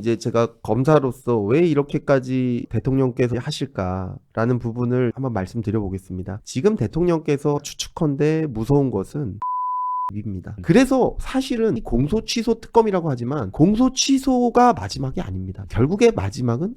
이제 제가 검사로서 왜 이렇게까지 대통령께서 하실까라는 부분을 한번 말씀드려보겠습니다. 지금 대통령께서 추측컨대 무서운 것은 입니다. 그래서 사실은 이 공소 취소 특검이라고 하지만 공소 취소가 마지막이 아닙니다. 결국에 마지막은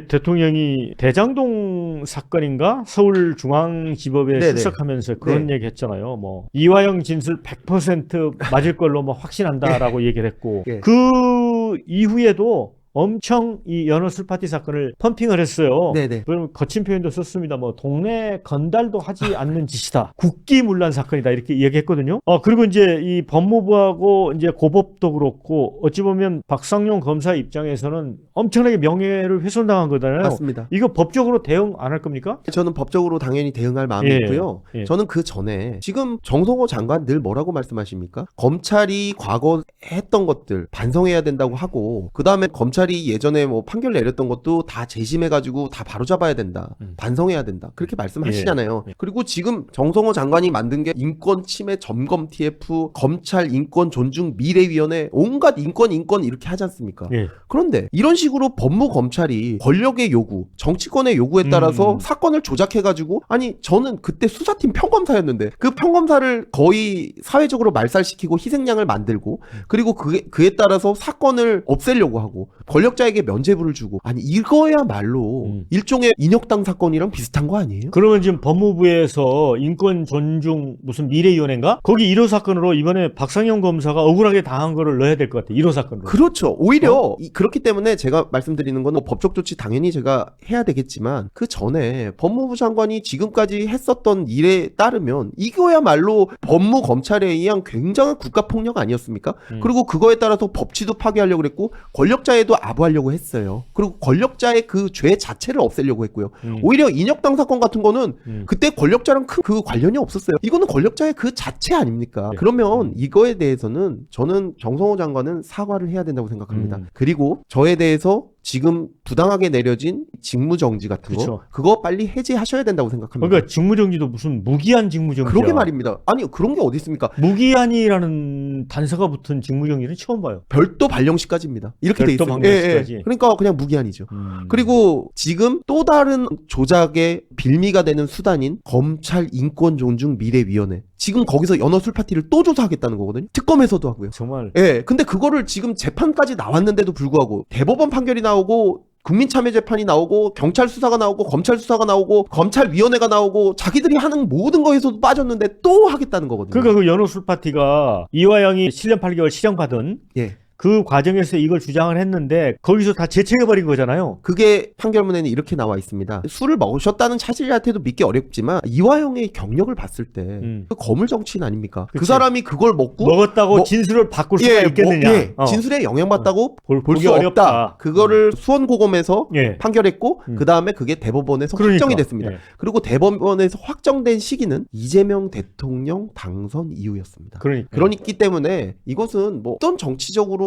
대통령이 대장동 사건인가 서울중앙지법에 네네. 출석하면서 그런 네. 얘기 했잖아요. 뭐 이화영 진술 100% 맞을 걸로 뭐 확신한다라고 얘기를 했고 예. 그 이후에도 엄청 이 연어술 파티 사건을 펌핑을 했어요. 네네. 그럼 거친 표현도 썼습니다. 뭐 동네 건달도 하지 않는 짓이다. 국기문란 사건이다. 이렇게 얘기했거든요. 그리고 이제 이 법무부하고 이제 고법도 그렇고 어찌 보면 박상용 검사 입장에서는 엄청나게 명예를 훼손당한 거잖아요. 맞습니다. 이거 법적으로 대응 안 할 겁니까? 저는 법적으로 당연히 대응할 마음이 예. 있고요. 예. 저는 그 전에 지금 정성호 장관 늘 뭐라고 말씀하십니까? 검찰이 과거 했던 것들 반성해야 된다고 하고 그 다음에 검찰이 예전에 뭐 판결 내렸던 것도 다 재심해가지고 다 바로잡아야 된다. 반성해야 된다. 그렇게 말씀하시잖아요. 예. 그리고 지금 정성호 장관이 만든 게 인권 침해 점검 TF, 검찰 인권 존중 미래위원회 온갖 인권 이렇게 하지 않습니까? 예. 그런데 이런 식으로 법무 검찰이 권력의 요구, 정치권의 요구에 따라서 사건을 조작해가지고 아니 저는 그때 수사팀 평검사였는데 그 평검사를 거의 사회적으로 말살시키고 희생양을 만들고 그리고 그에 따라서 사건을 없애려고 하고 권력자에게 면죄부를 주고 아니 이거야말로 일종의 인혁당 사건이랑 비슷한 거 아니에요? 그러면 지금 법무부에서 인권 존중 무슨 미래위원회인가? 거기 1호 사건으로 이번에 박상영 검사가 억울하게 당한 거를 넣어야 될 것 같아. 1호 사건으로. 그렇죠. 오히려 그렇기 때문에 제가 말씀드리는 건 뭐 법적 조치 당연히 제가 해야 되겠지만 그 전에 법무부 장관이 지금까지 했었던 일에 따르면 이거야말로 법무 검찰에 의한 굉장한 국가폭력 아니었습니까? 그리고 그거에 따라서 법치도 파괴하려고 그랬고 권력자에도 아부하려고 했어요. 그리고 권력자의 그 죄 자체를 없애려고 했고요. 오히려 인혁당 사건 같은 거는 그때 권력자랑 큰 그 관련이 없었어요. 이거는 권력자의 그 자체 아닙니까? 네. 그러면 이거에 대해서는 저는 정성호 장관은 사과를 해야 된다고 생각합니다. 그리고 저에 대해서 지금 부당하게 내려진 직무정지 같은 그쵸. 거 그거 빨리 해제하셔야 된다고 생각합니다. 그러니까 직무정지도 무슨 무기한 직무정지야. 그러게 말입니다. 아니 그런 게 어디 있습니까? 무기한이라는 단서가 붙은 직무정지는 처음 봐요. 별도 발령시까지입니다. 이렇게 돼 별도 있어요. 발령시까지. 그러니까 그냥 무기한이죠. 그리고 지금 또 다른 조작의 빌미가 되는 수단인 검찰 인권 존중 미래위원회. 지금 거기서 연어술 파티를 또 조사하겠다는 거거든요. 특검에서도 하고요. 정말 근데 그거를 지금 재판까지 나왔는데도 불구하고 대법원 판결이 나오고 국민참여재판이 나오고 경찰 수사가 나오고 검찰 수사가 나오고 검찰위원회가 나오고 자기들이 하는 모든 거에서도 빠졌는데 또 하겠다는 거거든요. 그러니까 그 연어술 파티가 이화영이 7년 8개월 실형받은 예. 그 과정에서 이걸 주장을 했는데 거기서 다 제청해버린 거잖아요. 그게 판결문에는 이렇게 나와 있습니다. 술을 먹으셨다는 차질한테도 믿기 어렵지만 이화영의 경력을 봤을 때 그 거물 정치인 아닙니까? 그 그치. 사람이 그걸 먹었다고 진술을 바꿀 수가 있겠느냐. 진술에 영향받다고 볼 보기 수 어렵다. 없다. 그거를 수원고검에서 예. 판결했고 그 다음에 그게 대법원에서 그러니까. 확정이 됐습니다. 예. 그리고 대법원에서 확정된 시기는 이재명 대통령 당선 이후였습니다. 그렇기 때문에 이것은 뭐 어떤 정치적으로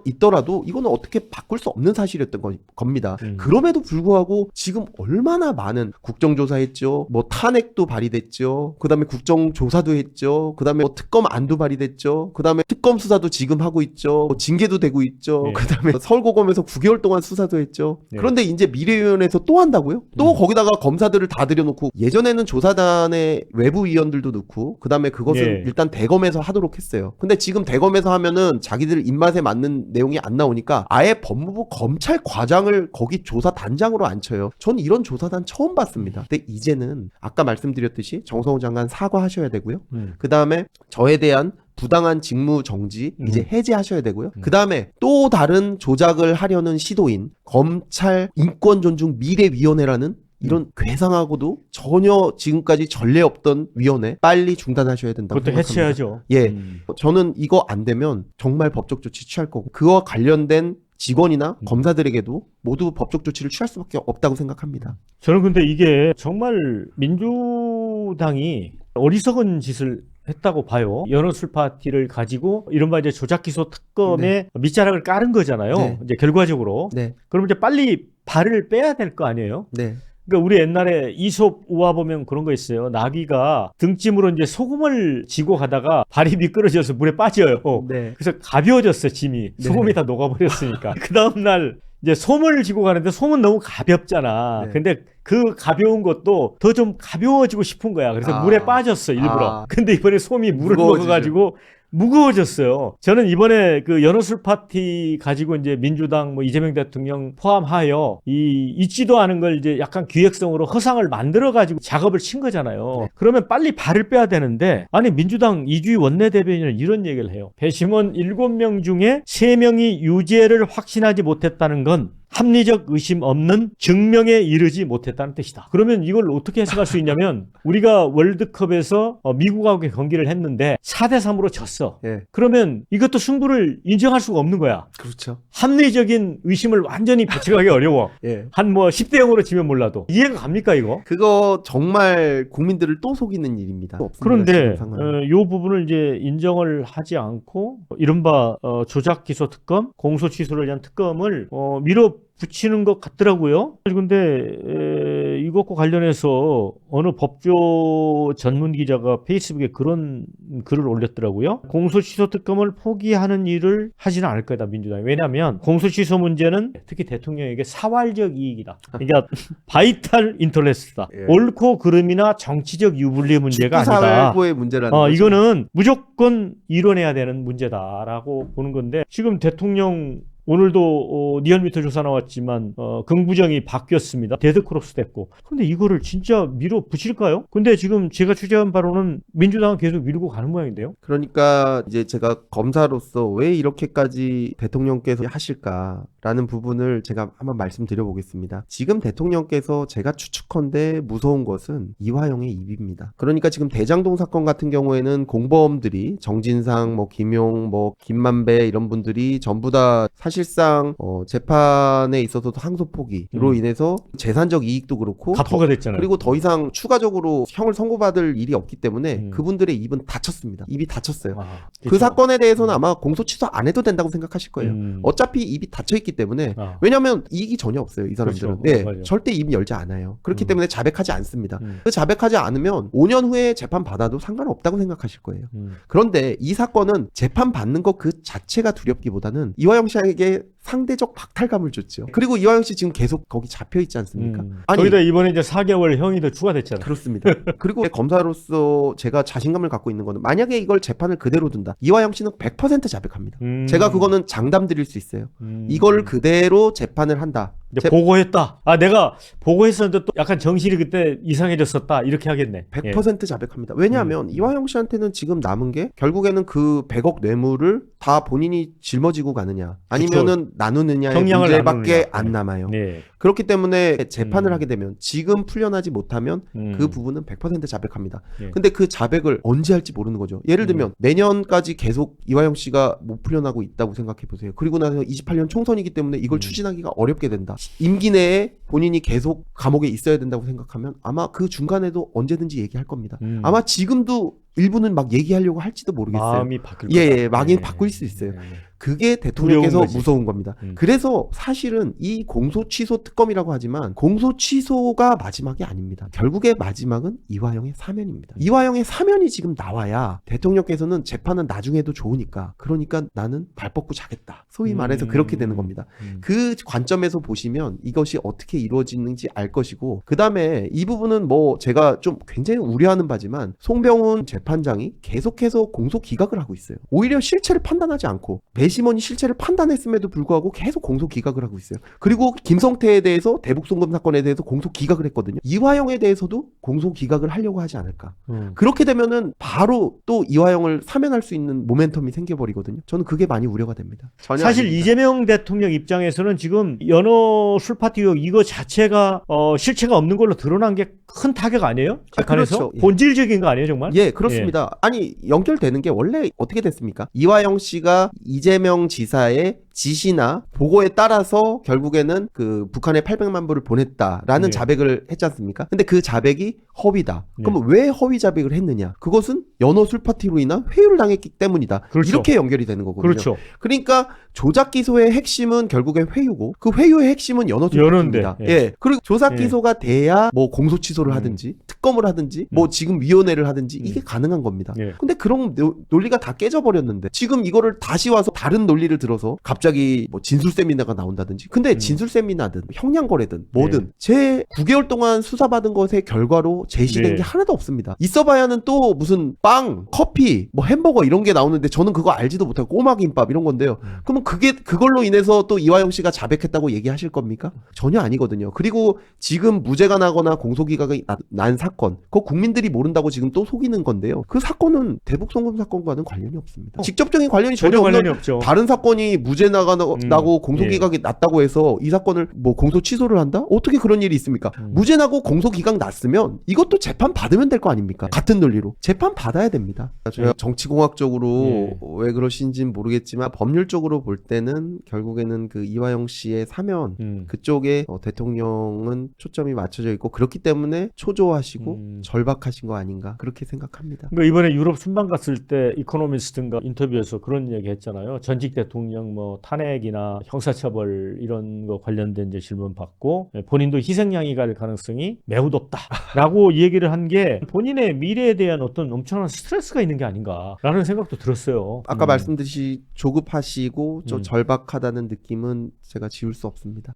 있더라도 이거는 어떻게 바꿀 수 없는 사실이었던 겁니다. 그럼에도 불구하고 지금 얼마나 많은 국정조사했죠. 뭐 탄핵도 발의됐죠. 그 다음에 국정조사도 했죠. 그 다음에 뭐 특검 안도 발의됐죠. 그 다음에 특검 수사도 지금 하고 있죠. 뭐 징계도 되고 있죠. 예. 그 다음에 서울고검에서 9개월 동안 수사도 했죠. 예. 그런데 이제 미래위원회에서 또 한다고요? 또 거기다가 검사들을 다 들여놓고 예전에는 조사단의 외부위원들도 넣고 그 다음에 그것은 예. 일단 대검에서 하도록 했어요. 근데 지금 대검에서 하면은 자기들 입맛에 맞는 내용이 안 나오니까 아예 법무부 검찰과장을 거기 조사단장으로 앉혀요. 전 이런 조사단 처음 봤습니다. 근데 이제는 아까 말씀드렸듯이 정성호 장관 사과하셔야 되고요. 그 다음에 저에 대한 부당한 직무 정지 이제 해제하셔야 되고요. 그 다음에 또 다른 조작을 하려는 시도인 검찰 인권 존중 미래위원회라는 이런 괴상하고도 전혀 지금까지 전례 없던 위원회 빨리 중단하셔야 된다고 그것도 생각합니다. 해체하죠. 예, 저는 이거 안 되면 정말 법적 조치 취할 거고 그와 관련된 직원이나 검사들에게도 모두 법적 조치를 취할 수밖에 없다고 생각합니다. 저는 근데 이게 정말 민주당이 어리석은 짓을 했다고 봐요. 연어술 파티를 가지고 이른바 이제 조작기소 특검에 밑자락을 깔은 거잖아요. 네. 이제 결과적으로. 네, 그럼 이제 빨리 발을 빼야 될 거 아니에요? 네. 그러니까 우리 옛날에 이솝 우화 보면 그런 거 있어요. 나귀가 등짐으로 이제 소금을 지고 가다가 발이 미끄러져서 물에 빠져요. 네. 그래서 가벼워졌어, 짐이. 소금이 다 녹아버렸으니까. 그 다음날 이제 솜을 지고 가는데 솜은 너무 가볍잖아. 네. 근데 그 가벼운 것도 더 좀 가벼워지고 싶은 거야. 그래서 물에 빠졌어, 일부러. 근데 이번에 솜이 물을 무거워지죠. 먹어가지고 무거워졌어요. 저는 이번에 그 연호술 파티 가지고 이제 민주당 뭐 이재명 대통령 포함하여 이 있지도 않은 걸 이제 약간 기획성으로 허상을 만들어 가지고 작업을 친 거잖아요. 네. 그러면 빨리 발을 빼야 되는데 아니 민주당 이주희 원내대변인은 이런 얘기를 해요. 배심원 7명 중에 3명이 유죄를 확신하지 못했다는 건 합리적 의심 없는 증명에 이르지 못했다는 뜻이다. 그러면 이걸 어떻게 해석할 수 있냐면 우리가 월드컵에서 미국하고 경기를 했는데 4대3으로 졌어. 예. 그러면 이것도 승부를 인정할 수가 없는 거야. 그렇죠. 합리적인 의심을 완전히 배척하기 어려워. 예. 한 뭐 10대 0으로 지면 몰라도. 이해가 갑니까 이거? 그거 정말 국민들을 또 속이는 일입니다. 없습니다, 그런데 지금 상황은. 이 부분을 이제 인정을 하지 않고 이른바 조작 기소 특검, 공소 취소를 위한 특검을 밀어붙이는 것 같더라고요. 그런데 이것과 관련해서 어느 법조 전문 기자가 페이스북에 그런 글을 올렸더라고요. 공소 취소 특검을 포기하는 일을 하지는 않을 거다 민주당이. 왜냐하면 공소 취소 문제는 특히 대통령에게 사활적 이익이다. 그러니까 바이탈 인터레스트다. 예. 옳고 그름이나 정치적 유불리 문제가 아니다. 사회보의 문제라는 거죠. 이거는 무조건 이뤄내야 되는 문제다라고 보는 건데 지금 대통령 오늘도 리얼미터 조사 나왔지만 긍부정이 바뀌었습니다. 데드크로스 됐고. 그런데 이거를 진짜 밀어붙일까요? 근데 지금 제가 취재한 바로는 민주당은 계속 밀고 가는 모양인데요. 그러니까 이제 제가 검사로서 왜 이렇게까지 대통령께서 하실까라는 부분을 제가 한번 말씀드려 보겠습니다. 지금 대통령께서 제가 추측컨대 무서운 것은 이화영의 입입니다. 그러니까 지금 대장동 사건 같은 경우에는 공범들이 정진상, 뭐 김용, 뭐 김만배 이런 분들이 전부 다 사실상 재판에 있어서도 항소 포기로 인해서 재산적 이익도 그렇고 가포가 됐잖아요. 그리고 더 이상 추가적으로 형을 선고받을 일이 없기 때문에 그분들의 입은 닫혔습니다. 입이 닫혔어요. 그 그렇죠. 사건에 대해서는 아마 공소 취소 안 해도 된다고 생각하실 거예요. 어차피 입이 닫혀있기 때문에 왜냐하면 이익이 전혀 없어요. 이 사람들은. 그렇죠. 네, 맞아요. 절대 입 열지 않아요. 그렇기 때문에 자백하지 않습니다. 그 자백하지 않으면 5년 후에 재판 받아도 상관없다고 생각하실 거예요. 그런데 이 사건은 재판 받는 것 그 자체가 두렵기보다는 이화영 씨에게 상대적 박탈감을 줬죠. 그리고 이화영 씨 지금 계속 거기 잡혀 있지 않습니까? 아니, 거기다 이번에 이제 4개월 형이 더 추가됐잖아요. 그렇습니다. 그리고 검사로서 제가 자신감을 갖고 있는 거는 만약에 이걸 재판을 그대로 둔다. 이화영 씨는 100% 자백합니다. 제가 그거는 장담 드릴 수 있어요. 이걸 그대로 재판을 한다. 이제 보고했다. 내가 보고했었는데 또 약간 정신이 그때 이상해졌었다. 이렇게 하겠네. 100% 자백합니다. 왜냐하면 이화영 씨한테는 지금 남은 게 결국에는 그 100억 뇌물을 다 본인이 짊어지고 가느냐 아니면은 나누느냐의 형량을 문제밖에 나누느냐. 안 남아요. 네. 그렇기 때문에 재판을 하게 되면 지금 풀려나지 못하면 음. 그 부분은 100% 자백합니다. 예. 근데 그 자백을 언제 할지 모르는 거죠. 예를 들면 내년까지 계속 이화영 씨가 못 풀려나고 있다고 생각해 보세요. 그리고 나서 28년 총선이기 때문에 이걸 추진하기가 어렵게 된다. 임기 내에 본인이 계속 감옥에 있어야 된다고 생각하면 아마 그 중간에도 언제든지 얘기할 겁니다. 아마 지금도 일부는 막 얘기하려고 할지도 모르겠어요. 마음이 바뀔 예, 마음이 바뀔 수 있어요. 그게 대통령께서 두려운 거지. 무서운 겁니다. 그래서 사실은 이 공소 취소 특검이라고 하지만 공소 취소가 마지막이 아닙니다. 결국에 마지막은 이화영의 사면입니다. 이화영의 사면이 지금 나와야 대통령께서는 재판은 나중에도 좋으니까 그러니까 나는 발 뻗고 자겠다. 소위 말해서 그렇게 되는 겁니다. 그 관점에서 보시면 이것이 어떻게 이루어지는지 알 것이고 그 다음에 이 부분은 뭐 제가 좀 굉장히 우려하는 바지만 송병훈 재판장이 계속해서 공소 기각을 하고 있어요. 오히려 실체를 판단하지 않고 배심원이 실체를 판단했음에도 불구하고 계속 공소 기각을 하고 있어요. 그리고 김성태에 대해서 대북송금 사건에 대해서 공소 기각을 했거든요. 이화영에 대해서도 공소 기각을 하려고 하지 않을까. 그렇게 되면은 바로 또 이화영을 사면할 수 있는 모멘텀이 생겨버리거든요. 저는 그게 많이 우려가 됩니다. 전혀 사실 아닙니다. 이재명 대통령 입장에서는 지금 연어 술파티 의혹 이거 자체가 실체가 없는 걸로 드러난 게 큰 타격 아니에요? 재판에서? 그렇죠. 예. 본질적인 거 아니에요 정말? 예, 그렇습니다. 아니 연결되는 게 원래 어떻게 됐습니까? 이화영 씨가 이재명 이재명 지사의 지시나 보고에 따라서 결국에는 그 북한에 800만 불을 보냈다라는 네. 자백을 했지 않습니까? 근데 그 자백이 허위다. 네. 그러면 왜 허위 자백을 했느냐? 그것은 연어 술파티로 인한 회유를 당했기 때문이다. 그렇죠. 이렇게 연결이 되는 거거든요. 그렇죠. 그러니까 조작 기소의 핵심은 결국엔 회유고 그 회유의 핵심은 연어 연어인데, 술파티입니다. 예. 예. 그리고 조사 예. 기소가 돼야 뭐 공소 취소를 하든지 특검을 하든지 뭐 지금 위원회를 하든지 이게 가능한 겁니다. 예. 근데 그런 논리가 다 깨져버렸는데 지금 이거를 다시 와서 다른 논리를 들어서 갑자기 뭐 진술 세미나가 나온다든지 근데 진술 세미나든 형량거래든 뭐든 제 9개월 동안 수사받은 것의 결과로 제시된 네. 게 하나도 없습니다. 있어봐야는 또 무슨 빵, 커피, 뭐 햄버거 이런 게 나오는데 저는 그거 알지도 못하고 꼬마김밥 이런 건데요. 그러면 그걸로 인해서 또 이화영 씨가 자백했다고 얘기하실 겁니까? 전혀 아니거든요. 그리고 지금 무죄가 나거나 공소기각이 난 사건, 그거 국민들이 모른다고 지금 또 속이는 건데요. 그 사건은 대북송금 사건과는 관련이 없습니다. 직접적인 관련이 전혀 전혀 없는 관련이 없죠. 다른 사건이 무죄 나고 공소기각이 났다고 해서 이 사건을 뭐 공소 취소를 한다? 어떻게 그런 일이 있습니까? 무죄 나고 공소기각 났으면 이것도 재판 받으면 될 거 아닙니까? 같은 논리로 재판 받아야 됩니다. 제가 정치공학적으로 왜 그러신지는 모르겠지만 법률적으로 볼 때는 결국에는 그 이화영 씨의 사면 그쪽에 대통령은 초점이 맞춰져 있고 그렇기 때문에 초조하시고 절박하신 거 아닌가 그렇게 생각합니다. 뭐 이번에 유럽 순방 갔을 때 이코노미스트인가 인터뷰에서 그런 얘기 했잖아요. 전직 대통령 뭐 탄핵이나 형사처벌 이런 거 관련된 이제 질문 받고 본인도 희생양이 갈 가능성이 매우 높다라고 얘기를 한 게 본인의 미래에 대한 어떤 엄청난 스트레스가 있는 게 아닌가라는 생각도 들었어요. 아까 말씀드린 조급하시고 좀 절박하다는 느낌은 제가 지울 수 없습니다.